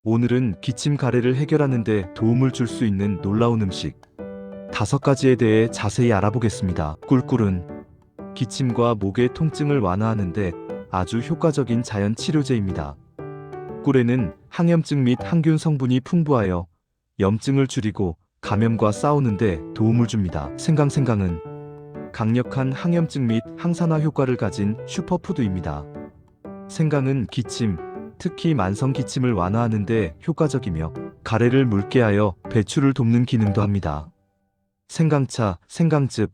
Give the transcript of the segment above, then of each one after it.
오늘은 기침 가래를 해결하는 데 도움을 줄 수 있는 놀라운 음식 5가지에 대해 자세히 알아보겠습니다. 꿀꿀은 기침과 목의 통증을 완화하는 데 아주 효과적인 자연 치료제입니다. 꿀에는 항염증 및 항균 성분이 풍부하여 염증을 줄이고 감염과 싸우는 데 도움을 줍니다. 생강은 강력한 항염증 및 항산화 효과를 가진 슈퍼푸드입니다. 생강은 기침, 특히 만성 기침을 완화하는 데 효과적이며 가래를 묽게 하여 배출을 돕는 기능도 합니다. 생강차, 생강즙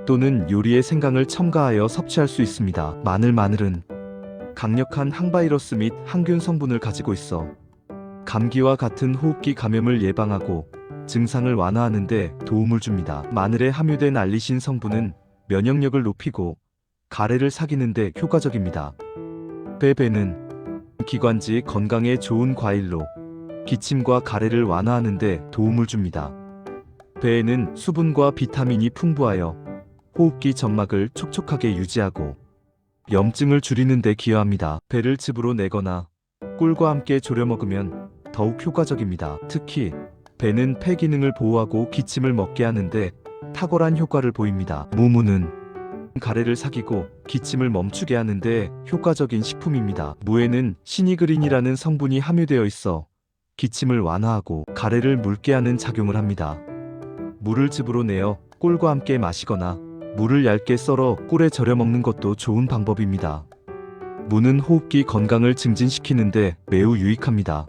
또는 요리에 생강을 첨가하여 섭취할 수 있습니다. 마늘은 강력한 항바이러스 및 항균 성분을 가지고 있어 감기와 같은 호흡기 감염을 예방하고 증상을 완화하는 데 도움을 줍니다. 마늘에 함유된 알리신 성분은 면역력을 높이고 가래를 사귀는 데 효과적입니다. 배는 기관지 건강에 좋은 과일로 기침과 가래를 완화하는 데 도움을 줍니다. 배에는 수분과 비타민이 풍부하여 호흡기 점막을 촉촉하게 유지하고 염증을 줄이는 데 기여합니다. 배를 즙으로 내거나 꿀과 함께 졸여 먹으면 더욱 효과적입니다. 특히 배는 폐 기능을 보호하고 기침을 먹게 하는데 탁월한 효과를 보입니다. 무는 가래를 사귀고 기침을 멈추게 하는데 효과적인 식품입니다. 무에는 시니그린이라는 성분이 함유되어 있어 기침을 완화하고 가래를 묽게 하는 작용을 합니다. 무를 즙으로 내어 꿀과 함께 마시거나 무를 얇게 썰어 꿀에 절여 먹는 것도 좋은 방법입니다. 무는 호흡기 건강을 증진시키는데 매우 유익합니다.